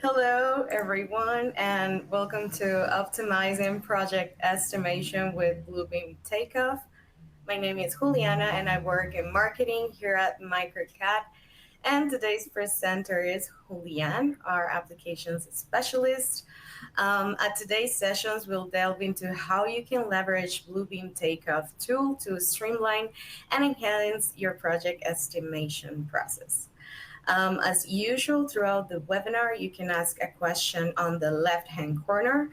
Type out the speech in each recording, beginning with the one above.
Hello, everyone, and welcome to Optimizing Project Estimation with Bluebeam Take Off. My name is Juliana, and I work in marketing here at MicroCat. And today's presenter is Julian, our applications specialist. At today's sessions, we'll delve into how you can leverage Bluebeam Takeoff tool to streamline and enhance your project estimation process. As usual, throughout the webinar, you can ask a question on the left-hand corner.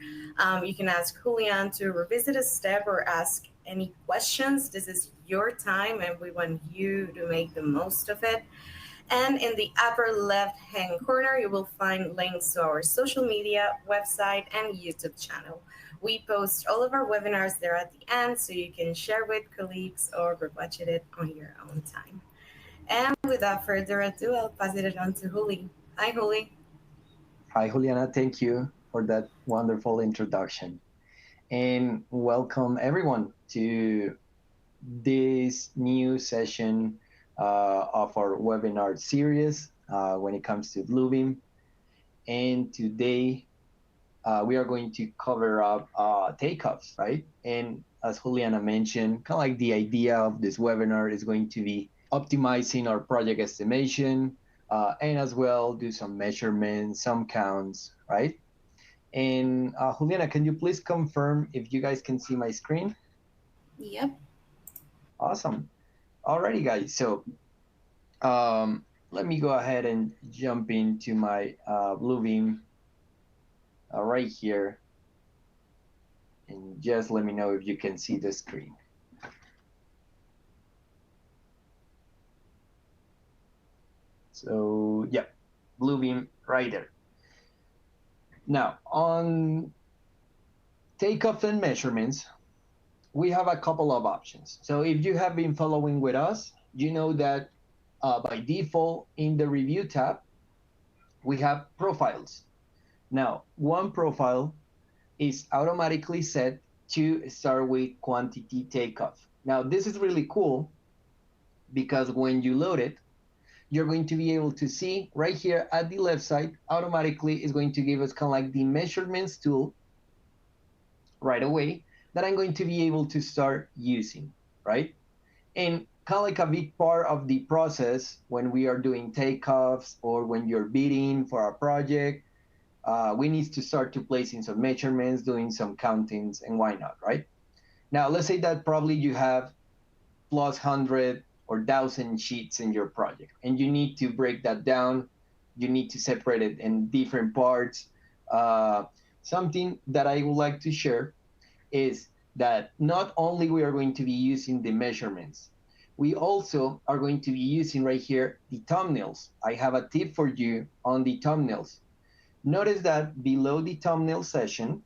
You can ask Julian to revisit a step or ask any questions. This is your time, and we want you to make the most of it. And in the upper left-hand corner, you will find links to our social media, website, and YouTube channel. We post all of our webinars there at the end, so you can share with colleagues or watch it on your own time. And without further ado, I'll pass it on to Juli. Hi, Juli. Hi, Juliana. Thank you for that wonderful introduction. And welcome everyone to this new session of our webinar series when it comes to Bluebeam. And today we are going to cover up takeoffs, right? And as Juliana mentioned, kind of like the idea of this webinar is going to be optimizing our project estimation, and as well do some measurements, some counts, right? And Juliana, can you please confirm if you guys can see my screen? Yep. Awesome. Alrighty, guys. So let me go ahead and jump into my Bluebeam right here. And just let me know if you can see the screen. So yeah, Bluebeam right there. Now on takeoff and measurements, we have a couple of options. So if you have been following with us, you know that by default in the review tab, we have profiles. Now, one profile is automatically set to start with quantity takeoff. Now, this is really cool because when you load it, you're going to be able to see right here at the left side, automatically is going to give us kind of like the measurements tool right away that I'm going to be able to start using, right? And kind of like a big part of the process when we are doing takeoffs or when you're bidding for a project, we need to start to placing some measurements, doing some countings, and why not, right? Now, let's say that probably you have plus 100 or 1,000 sheets in your project, and you need to break that down. You need to separate it in different parts. Something that I would like to share is that not only we are going to be using the measurements, we also are going to be using right here the thumbnails. I have a tip for you on the thumbnails. Notice that below the thumbnail session,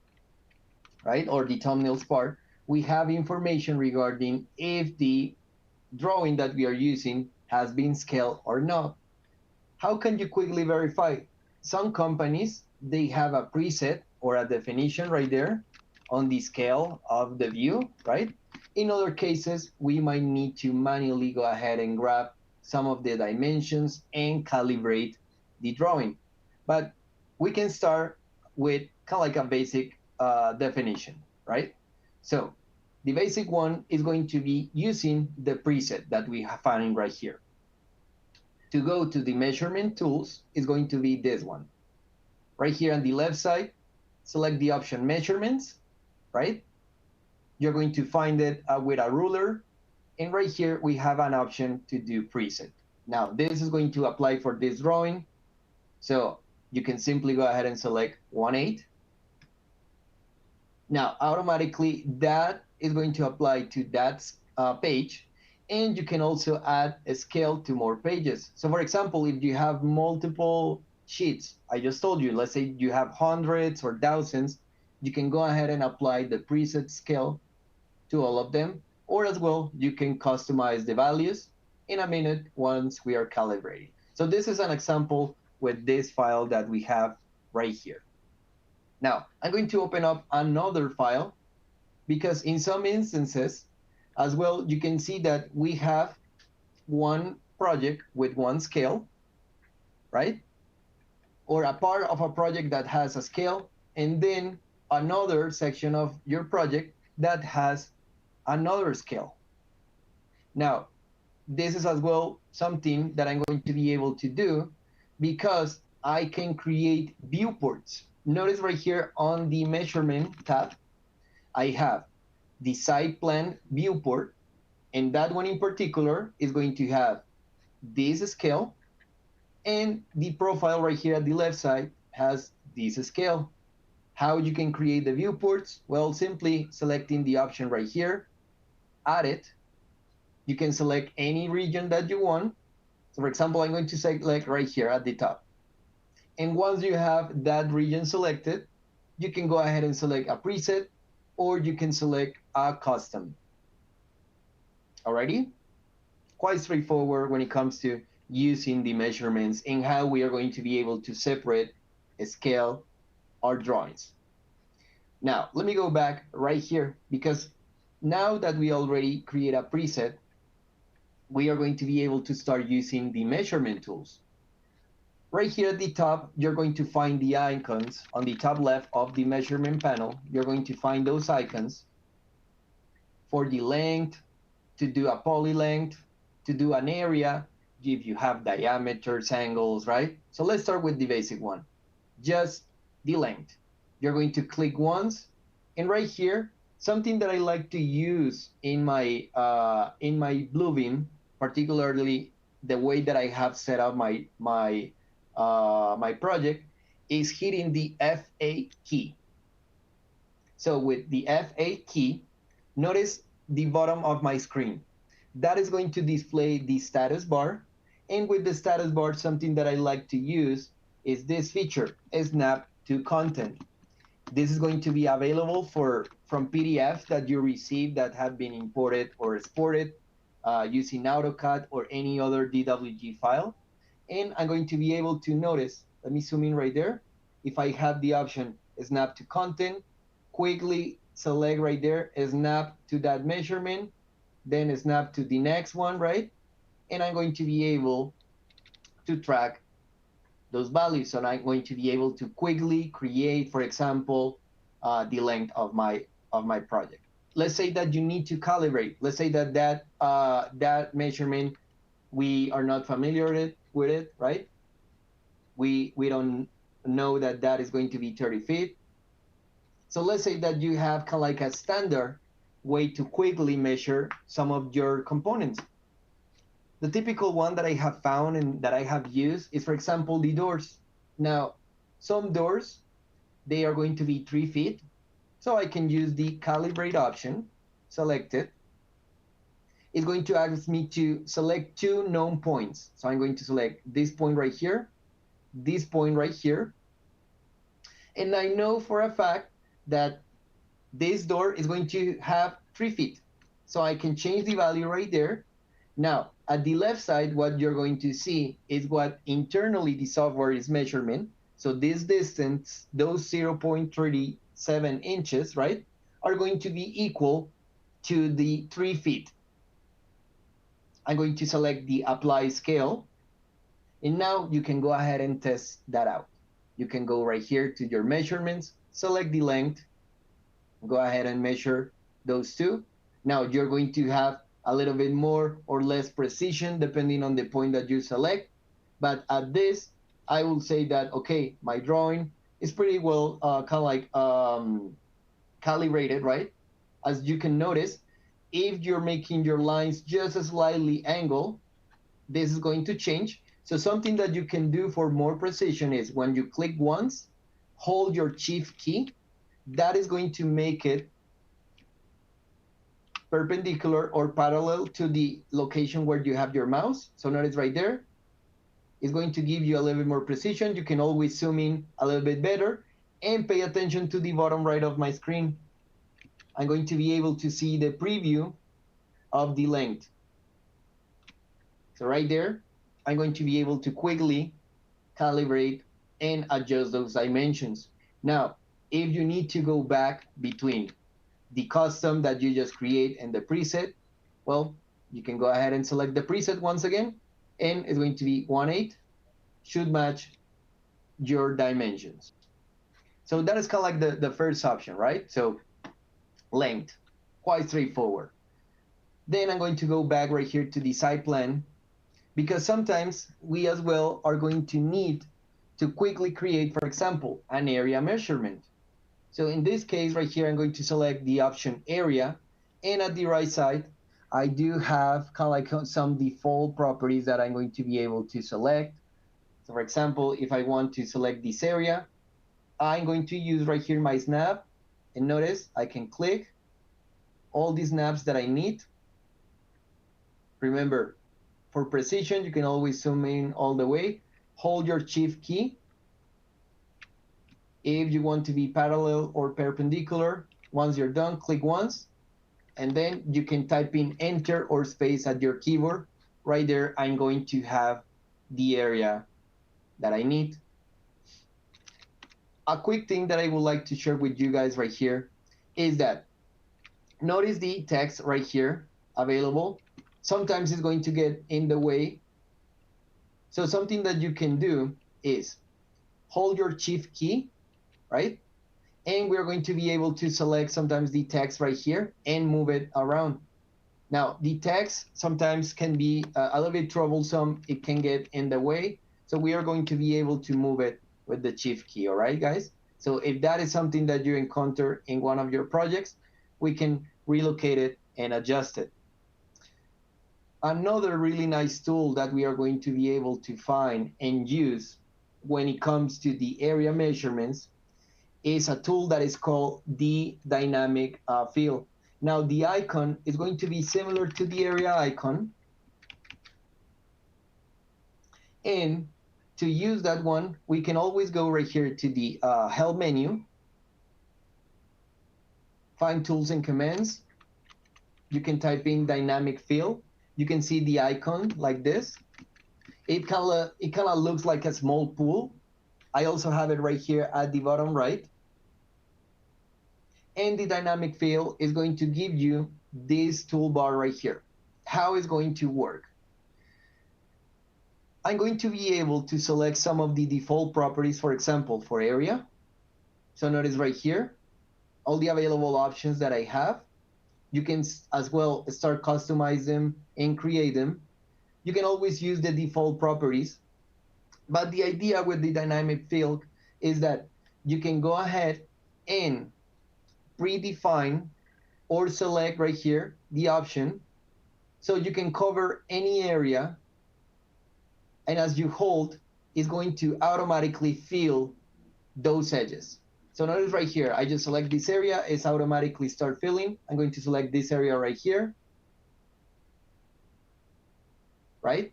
right, or the thumbnails part, we have information regarding if the drawing that we are using has been scaled or not. How can you quickly verify? Some companies, they have a preset or a definition right there on the scale of the view, right? In other cases, we might need to manually go ahead and grab some of the dimensions and calibrate the drawing. But we can start with kind of like a basic definition, right? So the basic one is going to be using the preset that we have found right here. To go to the measurement tools is going to be this one. Right here on the left side, select the option measurements, right? You're going to find it with a ruler. And right here, we have an option to do preset. Now, this is going to apply for this drawing. So you can simply go ahead and select 1/8. Now, automatically, that is going to apply to that page. And you can also add a scale to more pages. So for example, if you have multiple sheets, I just told you, let's say you have hundreds or thousands, you can go ahead and apply the preset scale to all of them. Or as well, you can customize the values in a minute once we are calibrating. So this is an example with this file that we have right here. Now, I'm going to open up another file because in some instances, as well, you can see that we have one project with one scale, right? or a part of a project that has a scale, and then another section of your project that has another scale. Now, this is as well something that I'm going to be able to do because I can create viewports. Notice right here on the measurement tab, I have the site plan viewport, and that one in particular is going to have this scale, and the profile right here at the left side has this scale. How you can create the viewports? Well, simply selecting the option right here, add it. You can select any region that you want. So for example, I'm going to select right here at the top. And once you have that region selected, you can go ahead and select a preset, or you can select a custom. Alrighty? Quite straightforward when it comes to using the measurements and how we are going to be able to separate, scale our drawings. Now, let me go back right here, because now that we already create a preset, we are going to be able to start using the measurement tools. Right here at the top, you're going to find the icons on the top left of the measurement panel. You're going to find those icons for the length, to do a poly length, to do an area, if you have diameters, angles, right? So let's start with the basic one, just the length. You're going to click once, and right here, something that I like to use in my Bluebeam, particularly the way that I have set up my project, is hitting the F8 key. So with the F8 key, notice the bottom of my screen. That is going to display the status bar. And with the status bar, something that I like to use is this feature, snap to content. This is going to be available from PDF that you receive that have been imported or exported using AutoCAD or any other DWG file. And I'm going to be able to notice, let me zoom in right there. If I have the option snap to content, quickly select right there, snap to that measurement, then snap to the next one, right? And I'm going to be able to track those values. So I'm going to be able to quickly create, for example, the length of my project. Let's say that you need to calibrate. Let's say that that measurement, we are not familiar with it, right? We don't know that that is going to be 30 feet. So let's say that you have kind of like a standard way to quickly measure some of your components. The typical one that I have found and that I have used is, for example, the doors. Now, some doors, they are going to be 3 feet. So I can use the calibrate option, select it. It's going to ask me to select 2 known points. So I'm going to select this point right here, this point right here. And I know for a fact that this door is going to have 3 feet. So I can change the value right there. Now, at the left side, what you're going to see is what internally the software is measuring. So this distance, those 0.37 inches, right, are going to be equal to the 3 feet. I'm going to select the apply scale. And now you can go ahead and test that out. You can go right here to your measurements, select the length, go ahead and measure those two. Now you're going to have a little bit more or less precision depending on the point that you select. But at this, I will say that, okay, my drawing is pretty well kind of like calibrated, right? As you can notice, if you're making your lines just a slightly angle, this is going to change. So something that you can do for more precision is when you click once, hold your shift key. That is going to make it perpendicular or parallel to the location where you have your mouse. So notice right there, it's going to give you a little bit more precision. You can always zoom in a little bit better and pay attention to the bottom right of my screen. I'm going to be able to see the preview of the length. So right there, I'm going to be able to quickly calibrate and adjust those dimensions. Now, if you need to go back between the custom that you just create and the preset, well, you can go ahead and select the preset once again, and it's going to be 1/8, should match your dimensions. So that is kind of like the first option, right? So length, quite straightforward. Then I'm going to go back right here to the site plan, because sometimes we as well are going to need to quickly create, for example, an area measurement. So in this case right here, I'm going to select the option area, and at the right side, I do have kind of like some default properties that I'm going to be able to select. So for example, if I want to select this area, I'm going to use right here my snap, and notice I can click all these snaps that I need. Remember, for precision, you can always zoom in all the way. Hold your shift key. If you want to be parallel or perpendicular, once you're done, click once, and then you can type in enter or space at your keyboard. Right there, I'm going to have the area that I need. A quick thing that I would like to share with you guys right here is that notice the text right here available. Sometimes it's going to get in the way. So something that you can do is hold your shift key, right? And we're going to be able to select sometimes the text right here and move it around. Now, the text sometimes can be a little bit troublesome. It can get in the way. So we are going to be able to move it with the shift key, all right, guys? So if that is something that you encounter in one of your projects, we can relocate it and adjust it. Another really nice tool that we are going to be able to find and use when it comes to the area measurements is a tool that is called the dynamic fill. Now the icon is going to be similar to the area icon. And to use that one, we can always go right here to the help menu, find tools and commands. You can type in dynamic fill. You can see the icon like this. It kind of looks like a small pool. I also have it right here at the bottom right. And the dynamic fill is going to give you this toolbar right here. How it's going to work. I'm going to be able to select some of the default properties, for example, for area. So notice right here, all the available options that I have. You can as well start customize them and create them. You can always use the default properties. But the idea with the dynamic fill is that you can go ahead and predefine or select right here the option. So you can cover any area. And as you hold, it's going to automatically fill those edges. So notice right here, I just select this area, it's automatically start filling. I'm going to select this area right here, right?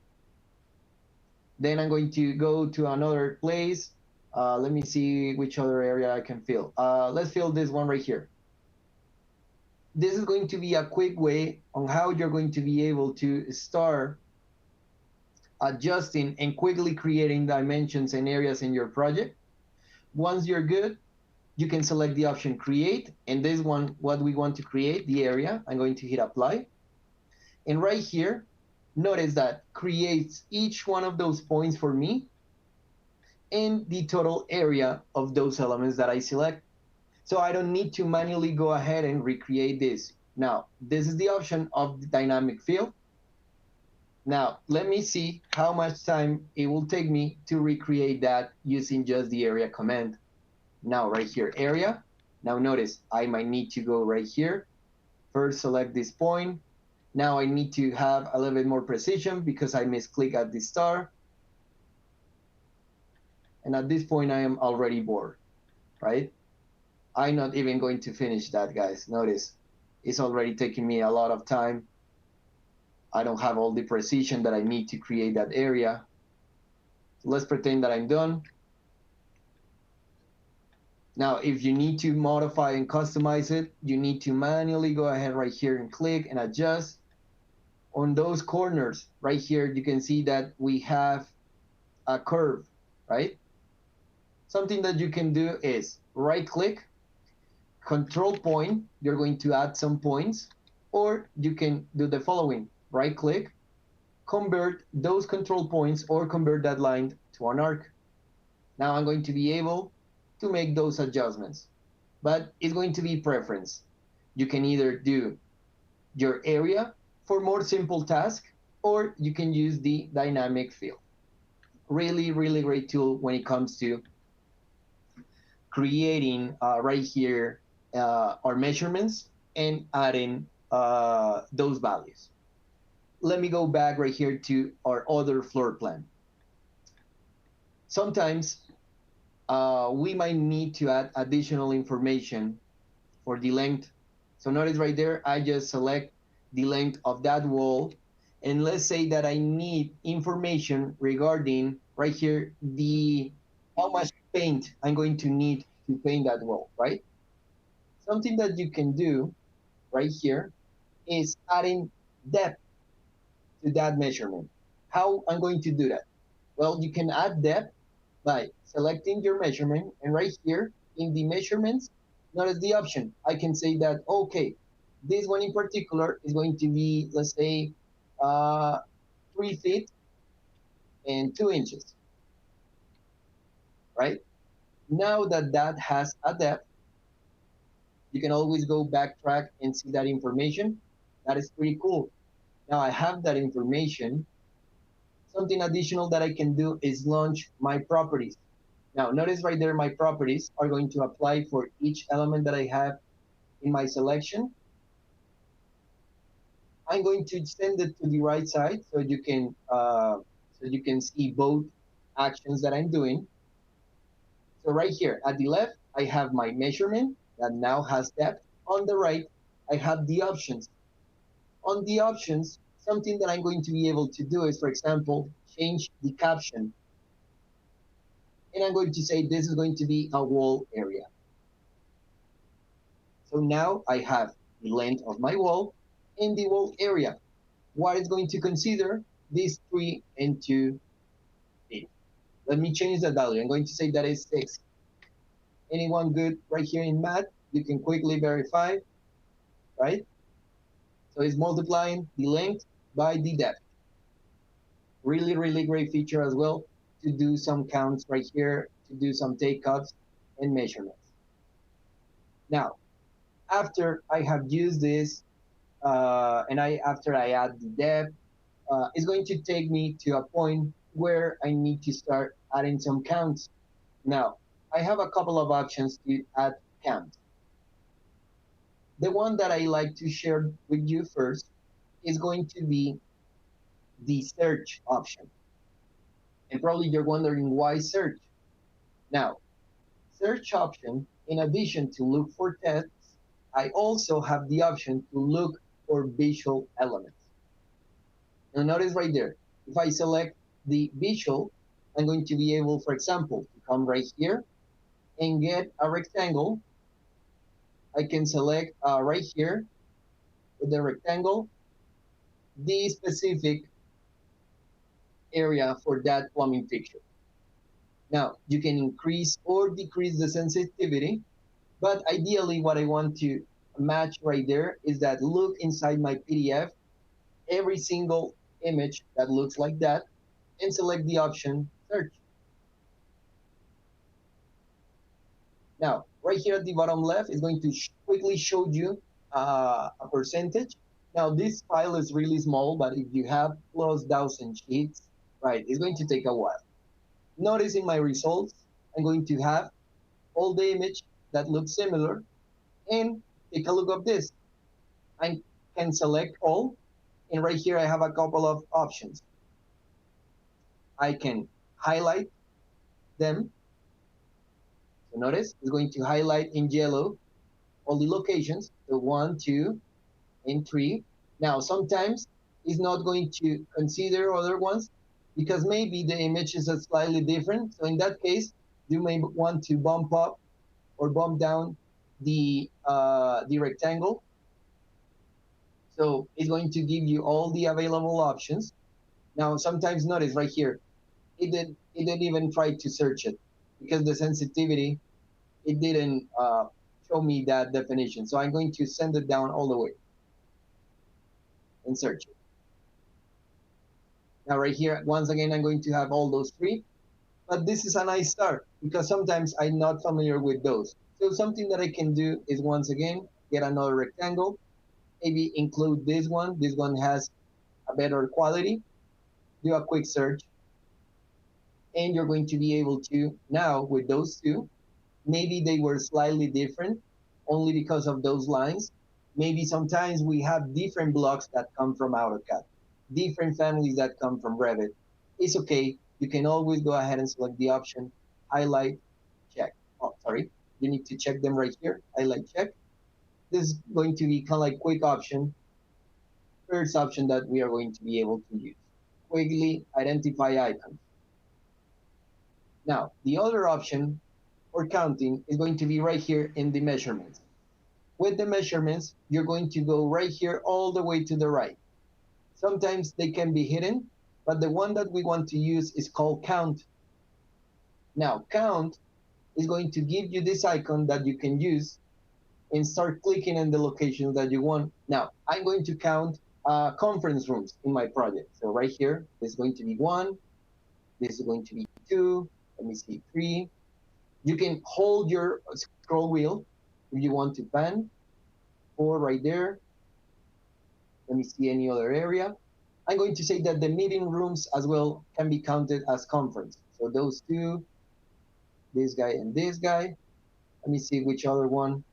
Then I'm going to go to another place. Let me see which other area I can fill. Let's fill this one right here. This is going to be a quick way on how you're going to be able to start adjusting and quickly creating dimensions and areas in your project. Once you're good, you can select the option create, and this one, what we want to create, the area. I'm going to hit apply. And right here, notice that creates each one of those points for me and the total area of those elements that I select. So I don't need to manually go ahead and recreate this. Now, this is the option of the dynamic fill. Now, let me see how much time it will take me to recreate that using just the area command. Now, right here, area. Now, notice I might need to go right here. First, select this point. Now, I need to have a little bit more precision because I misclick at the star. And at this point, I am already bored, right? I'm not even going to finish that, guys. Notice it's already taking me a lot of time. I don't have all the precision that I need to create that area. So let's pretend that I'm done. Now, if you need to modify and customize it, you need to manually go ahead right here and click and adjust. On those corners right here, you can see that we have a curve, right? Something that you can do is right click, control point, you're going to add some points, or you can do the following, right click, convert those control points or convert that line to an arc. Now I'm going to be able to make those adjustments, but it's going to be preference. You can either do your area for more simple tasks, or you can use the dynamic fill. Really, really great tool when it comes to creating right here our measurements and adding those values. Let me go back right here to our other floor plan. Sometimes we might need to add additional information for the length. So notice right there, I just select the length of that wall. And let's say that I need information regarding right here, the how much paint I'm going to need to paint that wall, right? Something that you can do right here is adding depth to that measurement. How I'm going to do that? Well, you can add depth by selecting your measurement, and right here in the measurements, notice the option. I can say that, okay, this one in particular is going to be, let's say, 3 feet and 2 inches, right? Now that that has a depth, you can always go backtrack and see that information. That is pretty cool. Now I have that information. Something additional that I can do is launch my properties. Now, notice right there, my properties are going to apply for each element that I have in my selection. I'm going to send it to the right side so you can see both actions that I'm doing. So right here at the left, I have my measurement that now has depth. On the right, I have the options. On the options, something that I'm going to be able to do is, for example, change the caption. And I'm going to say this is going to be a wall area. So now I have the length of my wall and the wall area. What is going to consider these 3 and 2 feet. Let me change the value. I'm going to say that is 6. Anyone good right here in math? You can quickly verify, right? So it's multiplying the length by the depth. Really, really great feature as well to do some counts right here, to do some takeoffs and measurements. Now, after I have used this, after I add the depth, it's going to take me to a point where I need to start adding some counts. Now, I have a couple of options to add counts. The one that I like to share with you first is going to be the search option. And probably you're wondering why search. Now, search option, in addition to look for texts, I also have the option to look for visual elements. Now notice right there, if I select the visual, I'm going to be able, for example, to come right here and get a rectangle. I can select right here with the rectangle, the specific area for that plumbing fixture. Now, you can increase or decrease the sensitivity, but ideally what I want to match right there is that look inside my PDF, every single image that looks like that, and select the option search. Now, right here at the bottom left is going to quickly show you a percentage. Now, this file is really small, but if you have plus 1,000 sheets, right, it's going to take a while. Notice in my results, I'm going to have all the image that looks similar, and take a look at this. I can select all, and right here I have a couple of options. I can highlight them. So notice it's going to highlight in yellow all the locations, so 1, 2, and 3. Now, sometimes it's not going to consider other ones because maybe the image is slightly different. So in that case, you may want to bump up or bump down the rectangle. So it's going to give you all the available options. Now, sometimes notice right here, it didn't even try to search it because the sensitivity, it didn't show me that definition. So I'm going to send it down all the way and search it. Now right here, once again, I'm going to have all those 3. But this is a nice start because sometimes I'm not familiar with those. So something that I can do is once again, get another rectangle, maybe include this one. This one has a better quality. Do a quick search and you're going to be able to now with those two, maybe they were slightly different only because of those lines. Maybe sometimes we have different blocks that come from AutoCAD, different families that come from Revit. It's okay. You can always go ahead and select the option, highlight, check. Oh, sorry. You need to check them right here. Highlight, check. This is going to be kind of like quick option, first option that we are going to be able to use. Quickly identify icons. Now, the other option for counting is going to be right here in the measurements. With the measurements, you're going to go right here all the way to the right. Sometimes they can be hidden, but the one that we want to use is called count. Now, count is going to give you this icon that you can use and start clicking in the locations that you want. Now, I'm going to count conference rooms in my project. So right here, this is going to be 1, this is going to be 2, let me see, 3. You can hold your scroll wheel if you want to pan, 4 right there. Let me see any other area. I'm going to say that the meeting rooms as well can be counted as conference. So those two, this guy and this guy. Let me see which other one.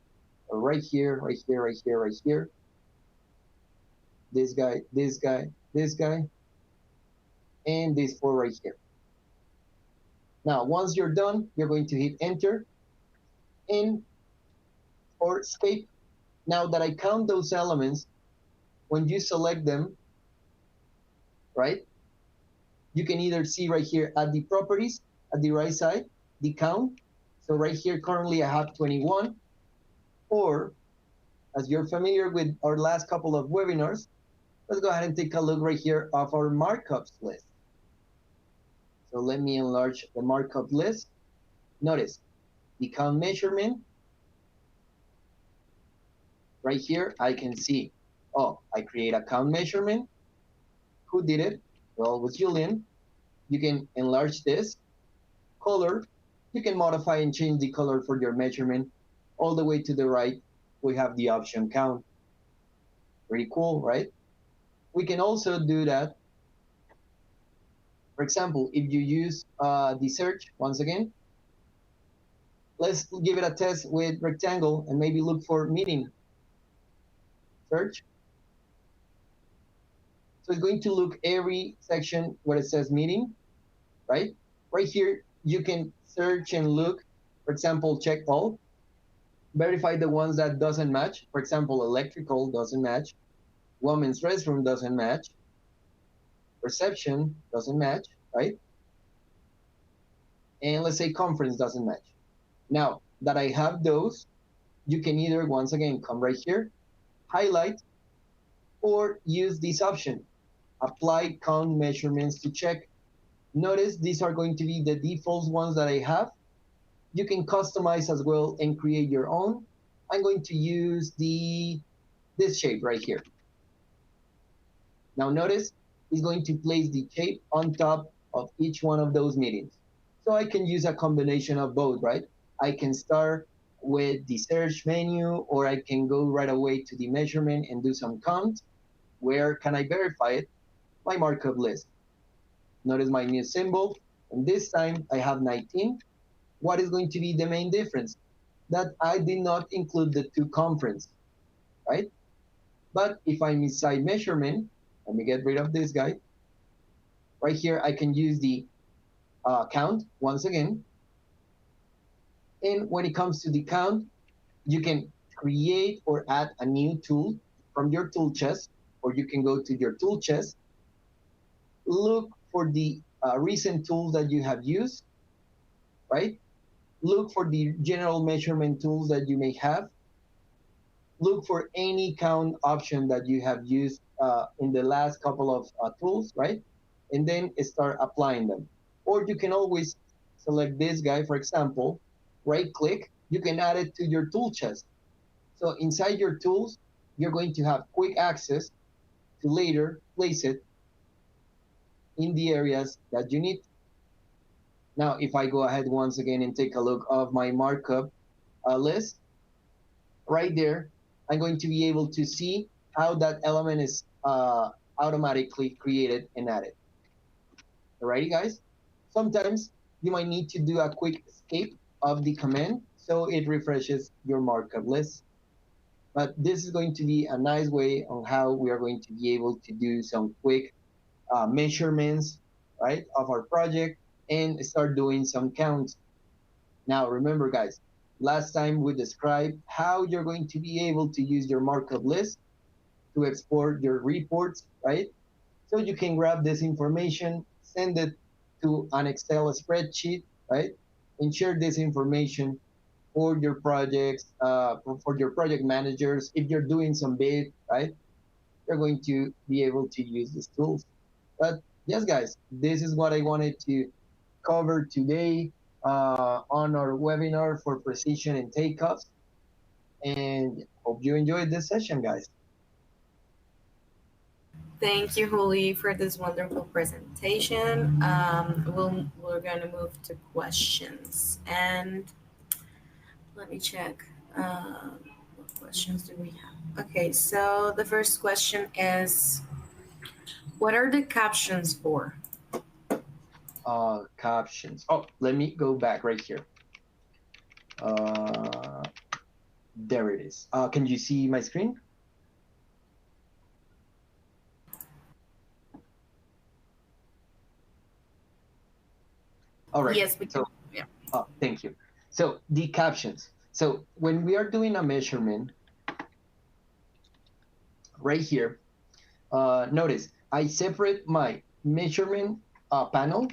Right here, right here, right here, right here. This guy, this guy, this guy, and these 4 right here. Now, once you're done, you're going to hit enter and or escape. Now that I count those elements, when you select them, right, you can either see right here at the properties, at the right side, the count. So right here, currently I have 21. Or, as you're familiar with our last couple of webinars, let's go ahead and take a look right here of our markups list. So let me enlarge the markup list. Notice the count measurement. Right here, I can see, oh, I create a count measurement. Who did it? Well, it was Julian. You can enlarge this. Color, you can modify and change the color for your measurement. All the way to the right, we have the option count. Pretty cool, right? We can also do that. For example, if you use the search, once again, let's give it a test with rectangle and maybe look for meeting. Search. So it's going to look every section where it says meeting, right? Right here, you can search and look, for example, check all, verify the ones that doesn't match. For example, electrical doesn't match, women's restroom doesn't match, reception doesn't match, right? And let's say conference doesn't match. Now that I have those, you can either, once again, come right here, highlight, or use this option, apply count measurements to check. Notice these are going to be the default ones that I have. You can customize as well and create your own. I'm going to use this shape right here. Now notice it's going to place the shape on top of each one of those meetings. So I can use a combination of both, right? I can start with the search menu, or I can go right away to the measurement and do some count. Where can I verify it? My markup list. Notice my new symbol, and this time I have 19. What is going to be the main difference? That I did not include the 2 conference, right? But if I'm inside measurement, let me get rid of this guy. Right here, I can use the count once again. And when it comes to the count, you can create or add a new tool from your tool chest, or you can go to your tool chest, look for the recent tools that you have used, right? Look for the general measurement tools that you may have. Look for any count option that you have used in the last couple of tools, right? And then start applying them. Or you can always select this guy, for example, right click, you can add it to your tool chest. So inside your tools, you're going to have quick access to later place it in the areas that you need. Now, if I go ahead once again and take a look of my markup list, right there, I'm going to be able to see how that element is automatically created and added. Alrighty, guys? Sometimes you might need to do a quick escape of the command so it refreshes your markup list. But this is going to be a nice way on how we are going to be able to do some quick measurements, right, of our project and start doing some counts. Now, remember, guys, last time we described how you're going to be able to use your markup list to export your reports, right? So you can grab this information, send it to an Excel spreadsheet, right? And share this information for your projects, for your project managers. If you're doing some bid, right? You're going to be able to use these tools. But yes, guys, this is what I wanted to cover today on our webinar for precision and takeoffs. And hope you enjoyed this session, guys. Thank you, Juli, for this wonderful presentation. We're going to move to questions. And let me check. What questions do we have? Okay, so the first question is, what are the captions for? Captions. Oh, let me go back right here. There it is. Can you see my screen? All right. Yes, we can. So, yeah. Thank you. So the captions. So when we are doing a measurement, right here, notice I separate my measurement panel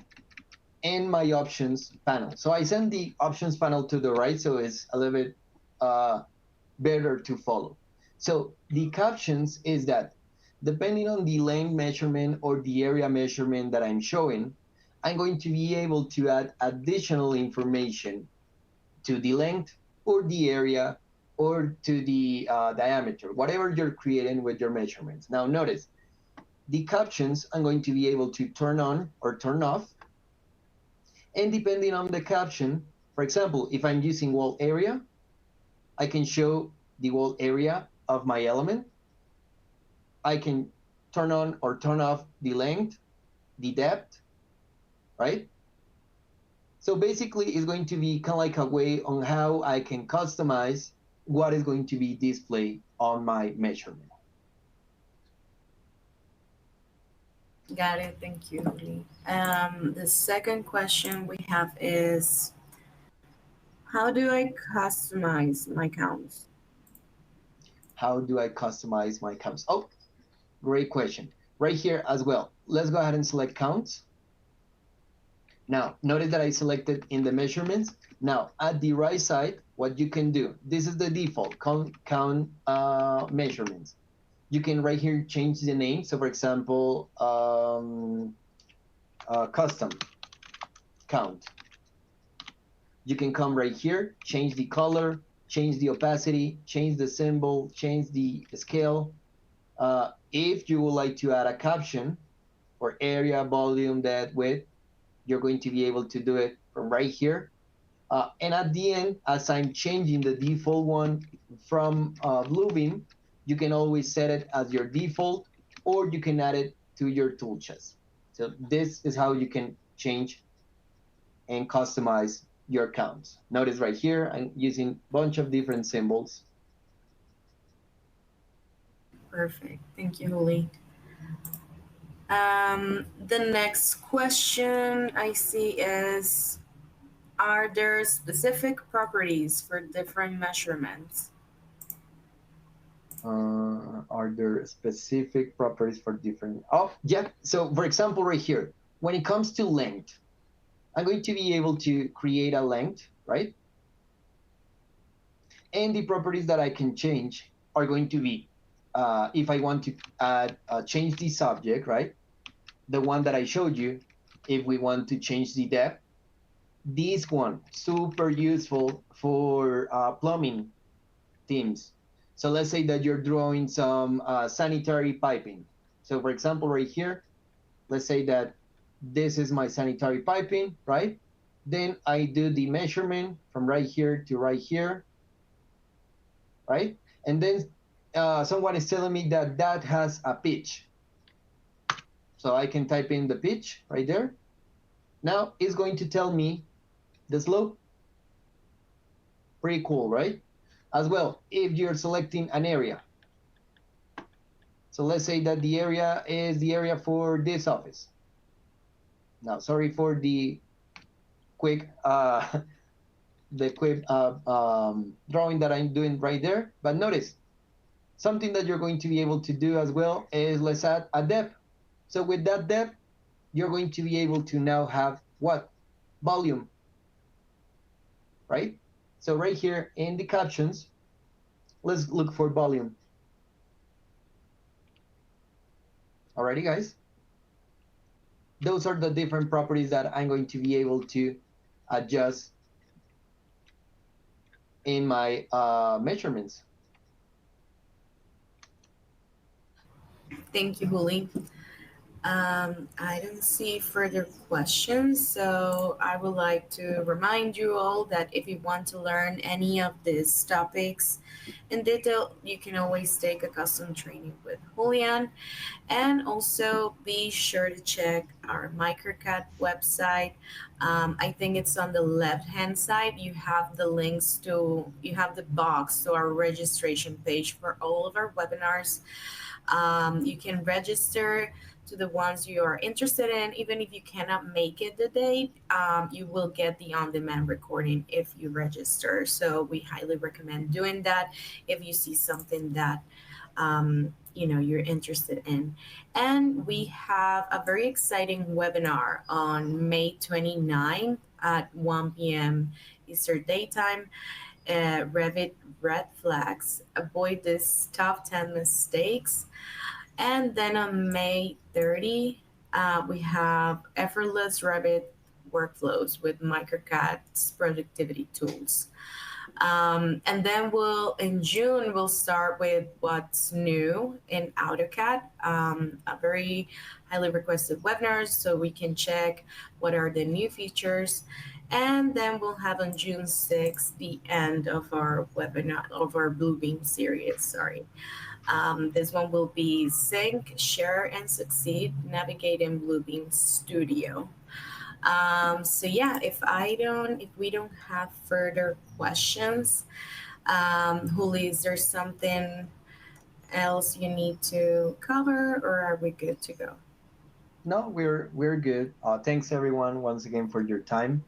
and my options panel. So I send the options panel to the right, so it's a little bit better to follow. So the captions is that depending on the length measurement or the area measurement that I'm showing, I'm going to be able to add additional information to the length or the area or to the diameter, whatever you're creating with your measurements. Now notice, the captions I'm going to be able to turn on or turn off. And depending on the caption, for example, if I'm using wall area, I can show the wall area of my element. I can turn on or turn off the length, the depth, right? So basically, it's going to be kind of like a way on how I can customize what is going to be displayed on my measurement. Got it. Thank you, Lee. The second question we have is, how do I customize my counts? How do I customize my counts? Oh, great question. Right here as well. Let's go ahead and select counts. Now, notice that I selected in the measurements. Now, at the right side, what you can do, this is the default count measurements. You can right here change the name. So for example, custom count. You can come right here, change the color, change the opacity, change the symbol, change the scale. If you would like to add a caption for area, volume, depth, width, you're going to be able to do it from right here. And at the end, as I'm changing the default one from Bluebeam, you can always set it as your default, or you can add it to your tool chest. So this is how you can change and customize your counts. Notice right here, I'm using a bunch of different symbols. Perfect. Thank you, Juli. The next question I see is, are there specific properties for different measurements? Are there specific properties for different? Oh, yeah. So for example, right here, when it comes to length, I'm going to be able to create a length, right? And the properties that I can change are going to be, if I want to add, change the subject, right? The one that I showed you, if we want to change the depth, this one, super useful for plumbing teams. So let's say that you're drawing some sanitary piping. So for example, right here, let's say that this is my sanitary piping, right? Then I do the measurement from right here to right here, right? And then someone is telling me that that has a pitch. So I can type in the pitch right there. Now it's going to tell me the slope. Pretty cool, right? As well, if you're selecting an area. So let's say that the area is the area for this office. Now, sorry for the quick drawing that I'm doing right there. But notice, something that you're going to be able to do as well is let's add a depth. So with that depth, you're going to be able to now have what? Volume, right? So right here in the captions, let's look for volume. Alrighty, guys. Those are the different properties that I'm going to be able to adjust in my measurements. Thank you, Juli. I don't see further questions, so I would like to remind you all that if you want to learn any of these topics in detail, you can always take a custom training with Julian. And also be sure to check our MicroCAD website. I think it's on the left hand side. You have the box to our registration page for all of our webinars. You can register to the ones you are interested in. Even if you cannot make it the date, you will get the on demand recording if you register. So we highly recommend doing that if you see something that you're interested in. And we have a very exciting webinar on May 29 at 1 p.m. Eastern Daytime. Revit red flags, avoid these top 10 mistakes. And then on May 30, we have effortless Revit workflows with MicroCAD's productivity tools. And then in June, we'll start with what's new in AutoCAD, a very highly requested webinars so we can check what are the new features. And then we'll have on June 6th, the end of our webinar, of our Bluebeam series, sorry. This one will be Sync, Share, and Succeed, Navigating Bluebeam Studio. So yeah, if we don't have further questions, Juli, is there something else you need to cover, or are we good to go? No, we're good. Thanks everyone once again for your time.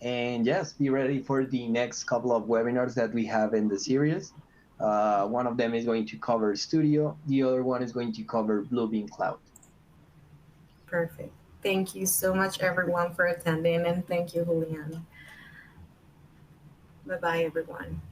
And yes, be ready for the next couple of webinars that we have in the series. One of them is going to cover Studio. The other one is going to cover Bluebeam Cloud. Perfect. Thank you so much, everyone, for attending, and thank you, Julian. Bye-bye, everyone.